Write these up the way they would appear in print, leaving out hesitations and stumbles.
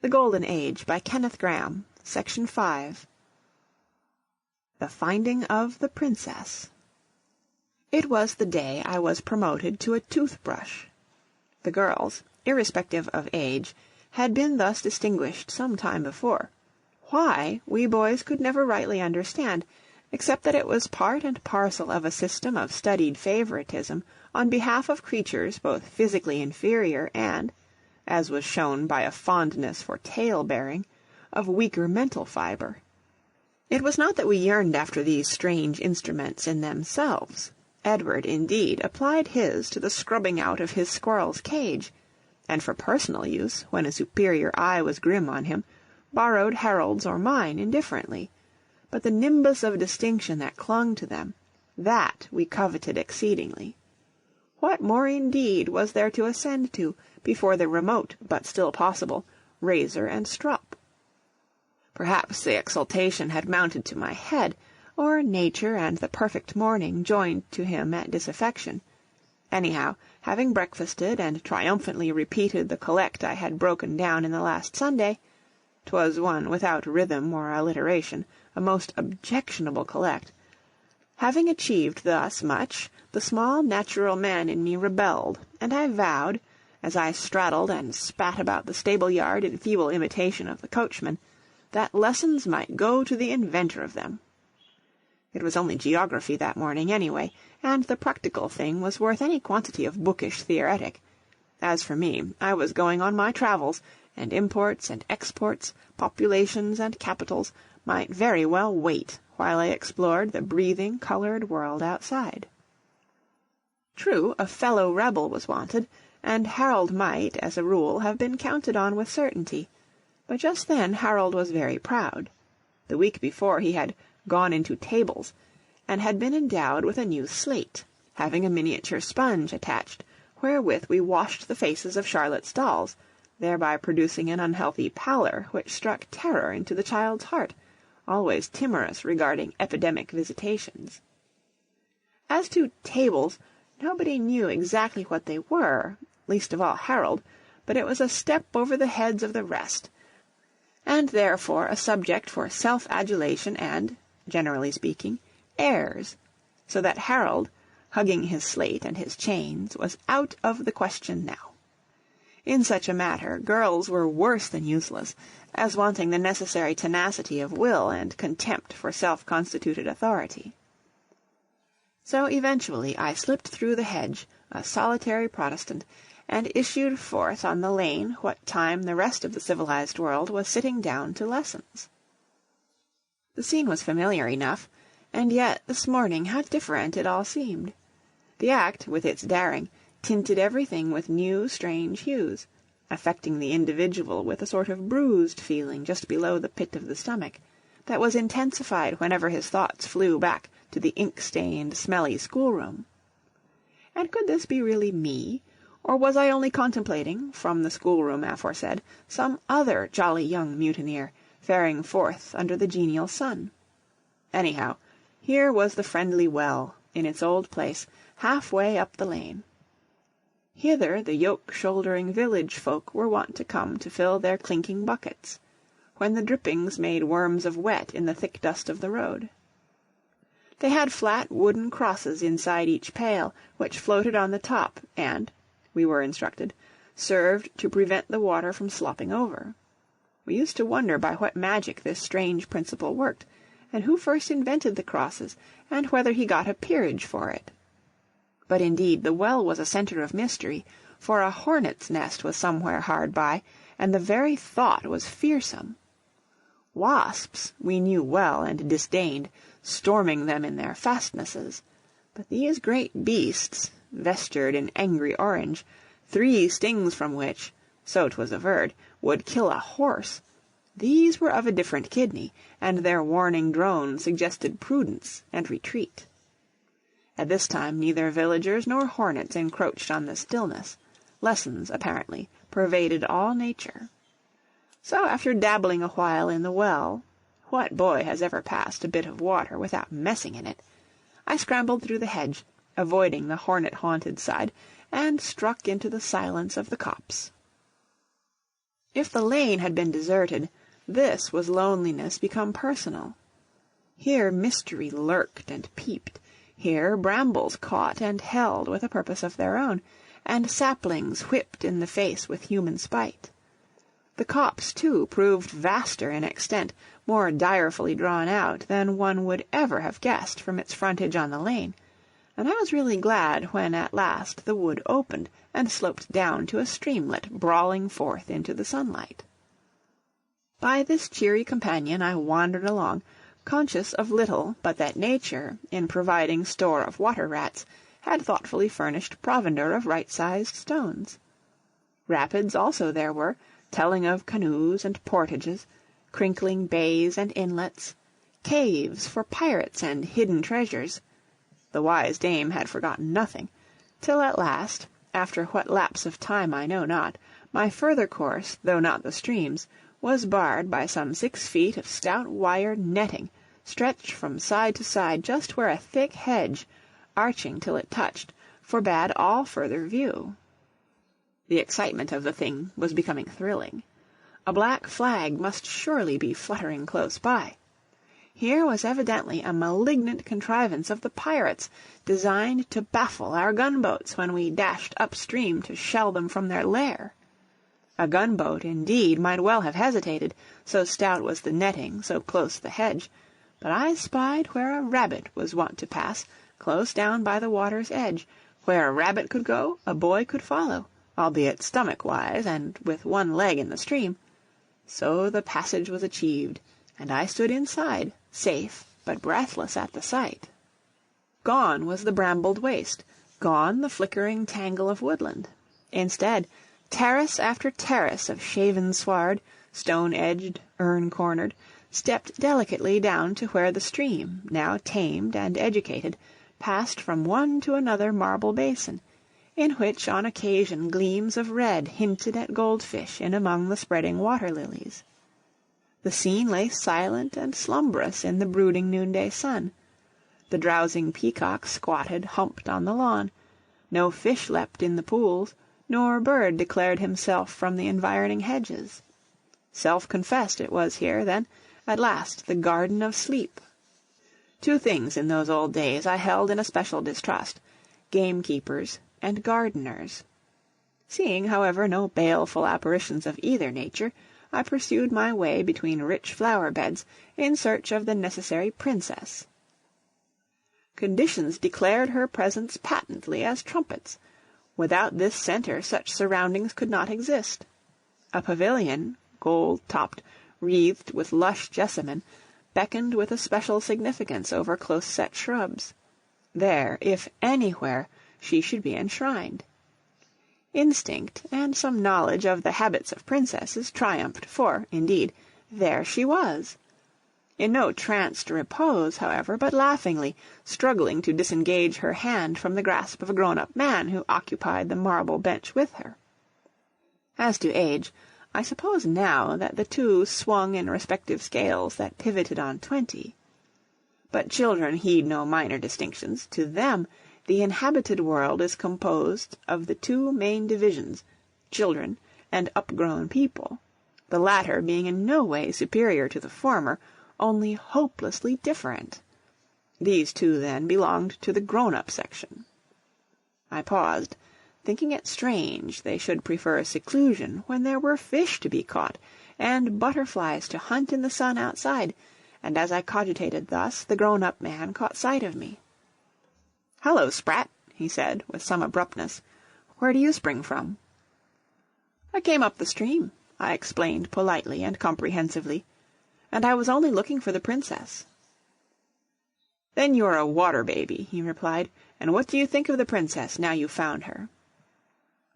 The Golden Age by Kenneth Grahame, Section 5. The Finding of the Princess. It was the day I was promoted to a toothbrush. The girls, irrespective of age, had been thus distinguished some time before. Why, we boys could never rightly understand, except that it was part and parcel of a system of studied favoritism on behalf of creatures both physically inferior and, as was shown by a fondness for tale-bearing, of weaker mental fibre. It was not that we yearned after these strange instruments in themselves. Edward, indeed, applied his to the scrubbing out of his squirrel's cage, and for personal use, when a superior eye was grim on him, borrowed Harold's or mine indifferently. But the nimbus of distinction that clung to them, that we coveted exceedingly. What more indeed was there to ascend to, before the remote, but still possible, razor and strop? Perhaps the exultation had mounted to my head, or nature and the perfect morning joined to him at disaffection. Anyhow, having breakfasted and triumphantly repeated the collect I had broken down in the last Sunday, 'twas one without rhythm or alliteration, a most objectionable collect. Having achieved thus much, the small natural man in me rebelled, and I vowed, as I straddled and spat about the stable-yard in feeble imitation of the coachman, that lessons might go to the inventor of them. It was only geography that morning, anyway, and the practical thing was worth any quantity of bookish theoretic. As for me, I was going on my travels, and imports and exports, populations and capitals, might very well wait while I explored the breathing, coloured world outside. True, a fellow rebel was wanted, and Harold might, as a rule, have been counted on with certainty. But just then Harold was very proud. The week before he had gone into tables, and had been endowed with a new slate, having a miniature sponge attached, wherewith we washed the faces of Charlotte's dolls, thereby producing an unhealthy pallor which struck terror into the child's heart, always timorous regarding epidemic visitations. As to tables, nobody knew exactly what they were, least of all Harold, but it was a step over the heads of the rest, and therefore a subject for self-adulation and, generally speaking, airs, so that Harold, hugging his slate and his chains, was out of the question now. In such a matter, girls were worse than useless, as wanting the necessary tenacity of will and contempt for self-constituted authority. So eventually I slipped through the hedge, a solitary Protestant, and issued forth on the lane what time the rest of the civilized world was sitting down to lessons. The scene was familiar enough, and yet this morning how different it all seemed. The act, with its daring, tinted everything with new, strange hues, affecting the individual with a sort of bruised feeling just below the pit of the stomach, that was intensified whenever his thoughts flew back to the ink-stained, smelly schoolroom. And could this be really me, or was I only contemplating, from the schoolroom aforesaid, some other jolly young mutineer, faring forth under the genial sun? Anyhow, here was the friendly well, in its old place, half-way up the lane. Hither the yoke-shouldering village folk were wont to come to fill their clinking buckets, when the drippings made worms of wet in the thick dust of the road. They had flat wooden crosses inside each pail, which floated on the top, and, we were instructed, served to prevent the water from slopping over. We used to wonder by what magic this strange principle worked, and who first invented the crosses, and whether he got a peerage for it. But indeed the well was a centre of mystery, for a hornet's nest was somewhere hard by, and the very thought was fearsome. Wasps we knew well and disdained, storming them in their fastnesses, but these great beasts, vestured in angry orange, 3 stings from which, so 'twas averred, would kill a horse, these were of a different kidney, and their warning drone suggested prudence and retreat. At this time neither villagers nor hornets encroached on the stillness. Lessons, apparently, pervaded all nature. So after dabbling a while in the well, what boy has ever passed a bit of water without messing in it? I scrambled through the hedge, avoiding the hornet-haunted side, and struck into the silence of the copse. If the lane had been deserted, this was loneliness become personal. Here mystery lurked and peeped, here brambles caught and held with a purpose of their own, and saplings whipped in the face with human spite. The copse, too, proved vaster in extent, more direfully drawn out than one would ever have guessed from its frontage on the lane, and I was really glad when at last the wood opened and sloped down to a streamlet brawling forth into the sunlight. By this cheery companion I wandered along, conscious of little but that nature, in providing store of water-rats, had thoughtfully furnished provender of right-sized stones. Rapids also there were, telling of canoes and portages, crinkling bays and inlets, caves for pirates and hidden treasures. The wise dame had forgotten nothing, till at last, after what lapse of time I know not, my further course, though not the stream's, was barred by some 6 feet of stout wire netting, stretched from side to side just where a thick hedge, arching till it touched, forbade all further view. The excitement of the thing was becoming thrilling. A black flag must surely be fluttering close by. Here was evidently a malignant contrivance of the pirates, designed to baffle our gunboats when we dashed upstream to shell them from their lair. A gunboat, indeed, might well have hesitated, so stout was the netting, so close the hedge, but I spied where a rabbit was wont to pass, close down by the water's edge. Where a rabbit could go, a boy could follow, albeit stomach-wise, and with one leg in the stream. So the passage was achieved, and I stood inside, safe but breathless at the sight. Gone was the brambled waste, gone the flickering tangle of woodland. Instead, terrace after terrace of shaven sward, stone-edged, urn-cornered, stepped delicately down to where the stream, now tamed and educated, passed from one to another marble basin, in which on occasion gleams of red hinted at goldfish in among the spreading water-lilies. The scene lay silent and slumbrous in the brooding noonday sun. The drowsing peacock squatted humped on the lawn. No fish leapt in the pools, nor bird declared himself from the environing hedges. Self-confessed it was here, then, at last the garden of sleep. 2 things in those old days I held in especial distrust, gamekeepers and gardeners. Seeing, however, no baleful apparitions of either nature, I pursued my way between rich flower-beds in search of the necessary princess. Conditions declared her presence patently as trumpets. Without this centre such surroundings could not exist. A pavilion, gold-topped, wreathed with lush jessamine, beckoned with a special significance over close-set shrubs. There, if anywhere, she should be enshrined. Instinct and some knowledge of the habits of princesses triumphed, for, indeed, there she was. In no tranced repose, however, but laughingly, struggling to disengage her hand from the grasp of a grown-up man who occupied the marble bench with her. As to age, I suppose now that the two swung in respective scales that pivoted on 20. But children heed no minor distinctions. To them, the inhabited world is composed of the 2 main divisions, children and up-grown people, the latter being in no way superior to the former, only hopelessly different. These 2, then, belonged to the grown-up section. I paused, thinking it strange they should prefer seclusion when there were fish to be caught, and butterflies to hunt in the sun outside, and as I cogitated thus, the grown-up man caught sight of me. "Hallo, Sprat," he said, with some abruptness. "Where do you spring from?" "I came up the stream," I explained politely and comprehensively, "and I was only looking for the princess." "Then you're a water-baby," he replied, "and what do you think of the princess, now you've found her?"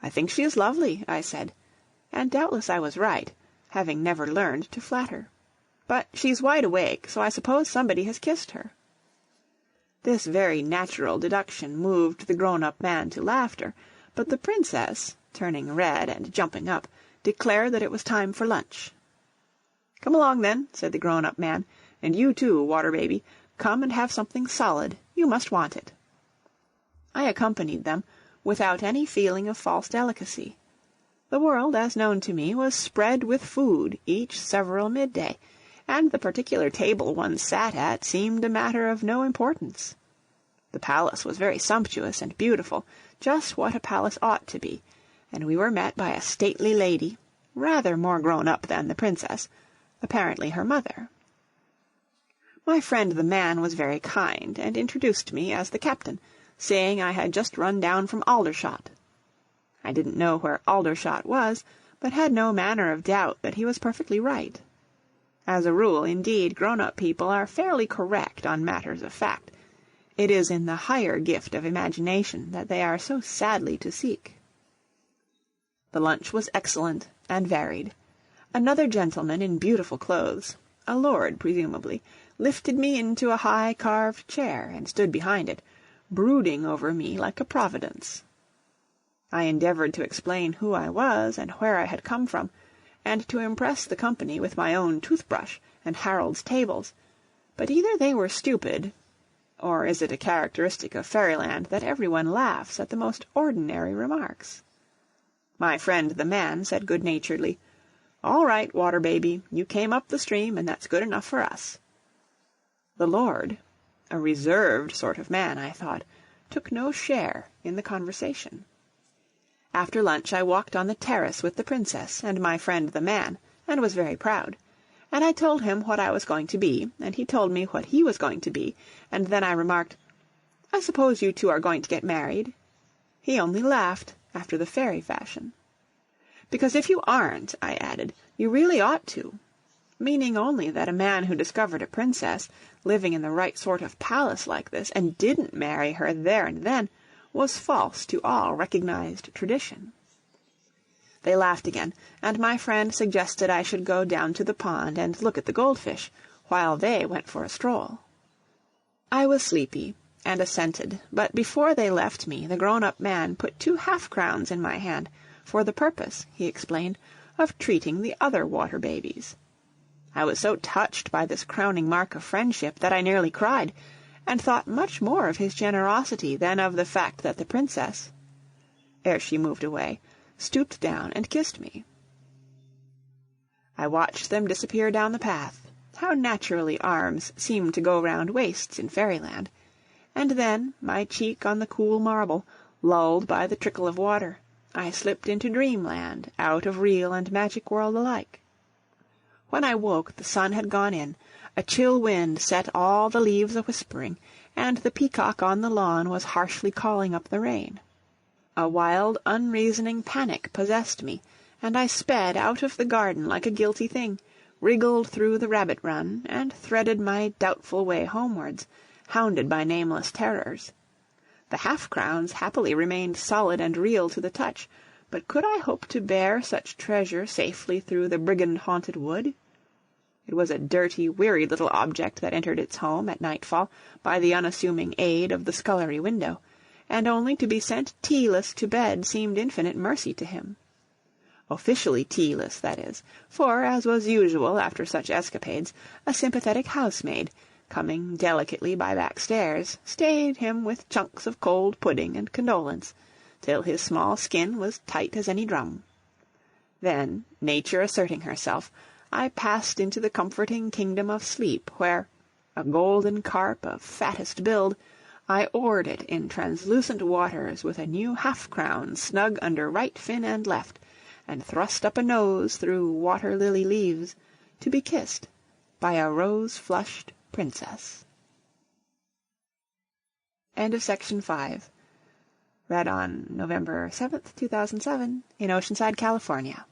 "I think she is lovely," I said, and doubtless I was right, having never learned to flatter. "But she's wide awake, so I suppose somebody has kissed her." This very natural deduction moved the grown-up man to laughter, but the princess, turning red and jumping up, declared that it was time for lunch. "Come along, then," said the grown-up man, "and you too, water-baby, come and have something solid. You must want it." I accompanied them, without any feeling of false delicacy. The world, as known to me, was spread with food each several midday, and the particular table one sat at seemed a matter of no importance. The palace was very sumptuous and beautiful, just what a palace ought to be, and we were met by a stately lady, rather more grown up than the princess, apparently her mother. My friend the man was very kind, and introduced me as the captain, saying I had just run down from Aldershot. I didn't know where Aldershot was, but had no manner of doubt that he was perfectly right. As a rule, indeed, grown-up people are fairly correct on matters of fact. It is in the higher gift of imagination that they are so sadly to seek. The lunch was excellent and varied. Another gentleman in beautiful clothes, a lord presumably, lifted me into a high carved chair and stood behind it, brooding over me like a providence. I endeavoured to explain who I was and where I had come from, and to impress the company with my own toothbrush and Harold's tables, but either they were stupid, or is it a characteristic of Fairyland that everyone laughs at the most ordinary remarks? My friend the man said good-naturedly, "All right, Water Baby, you came up the stream, and that's good enough for us." The lord, a reserved sort of man, I thought, took no share in the conversation. After lunch I walked on the terrace with the princess and my friend the man, and was very proud. And I told him what I was going to be, and he told me what he was going to be, and then I remarked, "I suppose you two are going to get married?" He only laughed, after the fairy fashion. "Because if you aren't," I added, "you really ought to," meaning only that a man who discovered a princess, living in the right sort of palace like this, and didn't marry her there and then, was false to all recognized tradition. They laughed again, and my friend suggested I should go down to the pond and look at the goldfish, while they went for a stroll. I was sleepy, and assented, but before they left me the grown-up man put 2 half-crowns in my hand, for the purpose, he explained, of treating the other water babies. I was so touched by this crowning mark of friendship that I nearly cried, and thought much more of his generosity than of the fact that the princess, ere she moved away, stooped down and kissed me. I watched them disappear down the path. How naturally arms seem to go round waists in Fairyland. And then, my cheek on the cool marble, lulled by the trickle of water, I slipped into dreamland, out of real and magic world alike. When I woke, the sun had gone in, a chill wind set all the leaves a-whispering, and the peacock on the lawn was harshly calling up the rain. A wild, unreasoning panic possessed me, and I sped out of the garden like a guilty thing, wriggled through the rabbit-run, and threaded my doubtful way homewards, hounded by nameless terrors. The half-crowns happily remained solid and real to the touch, but could I hope to bear such treasure safely through the brigand-haunted wood? It was a dirty, weary little object that entered its home at nightfall by the unassuming aid of the scullery window, and only to be sent tealess to bed seemed infinite mercy to him. Officially tealess, that is, for, as was usual after such escapades, a sympathetic housemaid, coming delicately by back stairs, stayed him with chunks of cold pudding and condolence, till his small skin was tight as any drum. Then, nature asserting herself, I passed into the comforting kingdom of sleep, where, a golden carp of fattest build, I oared it in translucent waters with a new half-crown snug under right fin and left, and thrust up a nose through water-lily leaves, to be kissed by a rose-flushed princess. End of Section 5. Read on November 7th, 2007, in Oceanside, California.